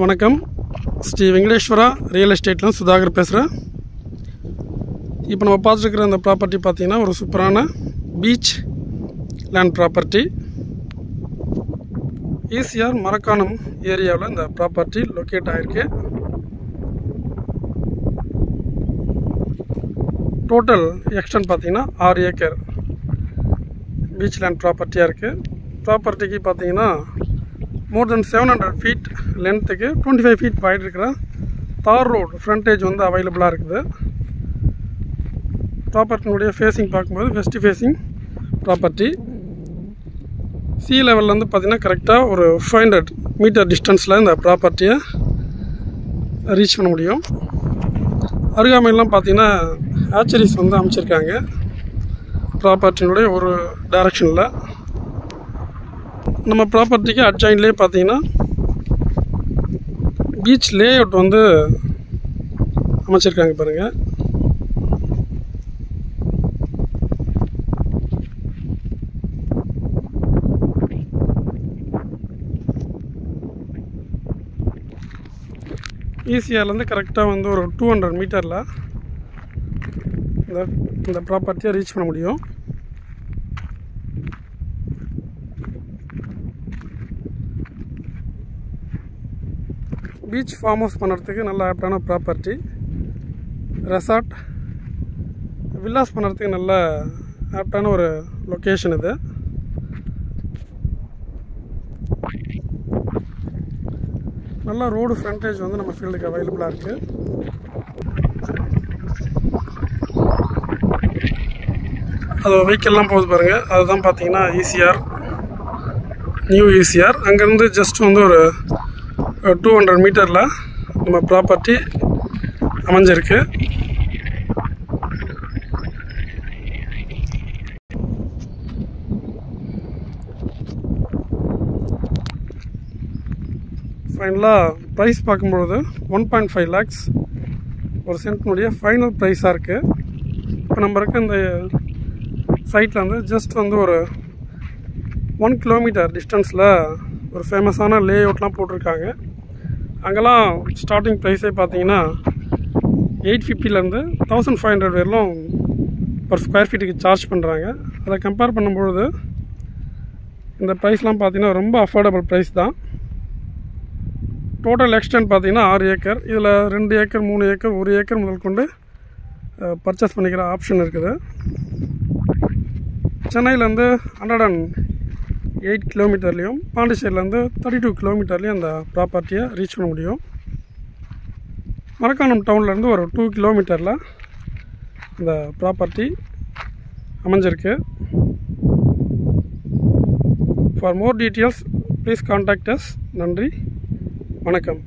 வணக்கம். ஸ்ரீ வெங்கடேஸ்வரா ரியல் எஸ்டேட்ல சுதாகர் பேசுகிறேன். இப்போ நம்ம பார்த்துருக்குற அந்த ப்ராப்பர்ட்டி பார்த்திங்கன்னா ஒரு சூப்பரான beach land property. ECR Marakkanam ஏரியாவில் இந்த ப்ராப்பர்ட்டி லொக்கேட் ஆகிருக்கு. டோட்டல் எக்ஸ்டென்ட் பார்த்திங்கன்னா 6 ஏக்கர் பீச் லேண்ட் ப்ராப்பர்ட்டியாக இருக்குது. ப்ராப்பர்ட்டிக்கு பார்த்திங்கன்னா மோர் தென் 700 ஃபீட் லென்த்துக்கு 25 ஃபீட் வைட் இருக்கிற தார் ரோடு ஃப்ரண்டேஜ் வந்து அவைலபிளாக இருக்குது. ப்ராப்பர்ட்டினுடைய ஃபேஸிங் பார்க்கும்போது வெஸ்ட் ஃபேஸிங் ப்ராப்பர்ட்டி. சி லெவல்லேருந்து பார்த்திங்கன்னா கரெக்டாக ஒரு 500 மீட்டர் டிஸ்டன்ஸில் இந்த ப்ராப்பர்ட்டியை ரீச் பண்ண முடியும். அருகாமையெல்லாம் பார்த்திங்கன்னா ஆச்சரிஸ் வந்து அமைச்சிருக்காங்க ப்ராப்பர்ட்டினுடைய ஒரு டைரக்ஷனில். நம்ம ப்ராப்பர்ட்டிக்கு அட்ஜாயின்ட்லேயே பார்த்தீங்கன்னா பீச் லே அவுட் வந்து அமைச்சிருக்காங்க பாருங்கள். ஈசிஆர்லேருந்து கரெக்டாக வந்து ஒரு 200 மீட்டரில் இந்த ப்ராப்பர்ட்டியை ரீச் பண்ண முடியும். பீச் ஃபார்ம் ஹவுஸ் பண்ணுறதுக்கு நல்ல ஆப்டான ப்ராப்பர்ட்டி. ரெசார்ட் வில்லாஸ் பண்ணுறதுக்கு நல்ல ஆப்டான ஒரு லொக்கேஷன் இது. நல்ல ரோடு ஃப்ரண்டேஜ் வந்து நம்ம ஃபீல்டுக்கு அவைலபிளாக இருக்குது. அது வெஹிக்கிள்லாம் போகுது பாருங்கள். அதுதான் பார்த்தீங்கன்னா ஈசிஆர், நியூ ஈசிஆர். அங்கேருந்து ஜஸ்ட் வந்து ஒரு 200 மீட்டரில் நம்ம ப்ராப்பர்ட்டி அமைஞ்சிருக்கு. ஃபைனலாக ப்ரைஸ் பார்க்கும்பொழுது 1.5 lakhs ஒரு சென்ட்னுடைய ஃபைனல் ப்ரைஸாக இருக்குது. இப்போ நம்ம இருக்க இந்த சைட்டில் வந்து ஜஸ்ட் வந்து ஒரு 1 கிலோமீட்டர் டிஸ்டன்ஸில் ஒரு ஃபேமஸான லே அவுட்லாம் போட்டிருக்காங்க. அங்கெல்லாம் ஸ்டார்டிங் ப்ரைஸே பார்த்தீங்கன்னா 850லேருந்து 1500 வரையிலும் பர் ஸ்கொயர் ஃபீட்டுக்கு சார்ஜ் பண்ணுறாங்க. அதை கம்பேர் பண்ணும்பொழுது இந்த ப்ரைஸ்லாம் பார்த்தீங்கன்னா ரொம்ப அஃபோர்டபுள் ப்ரைஸ் தான். டோட்டல் எக்ஸ்டென்ட் பார்த்தீங்கன்னா 6 ஏக்கர். இதில் 2 ஏக்கர் 3 ஏக்கர் 1 ஏக்கர் முதல் கொண்டு பர்ச்சேஸ் பண்ணிக்கிற ஆப்ஷன் இருக்குது. சென்னையிலேருந்து 108 கிலோமீட்டர்லேயும் பாண்டிச்சேரியிலேருந்து 32 கிலோமீட்டர்லேயும் அந்த ப்ராப்பர்ட்டியை ரீச் பண்ண முடியும். மரக்காணம் டவுன்லேருந்து ஒரு 2 கிலோமீட்டரில் இந்த ப்ராப்பர்ட்டி அமைஞ்சிருக்கு. For more details please contact as. நன்றி, வணக்கம்.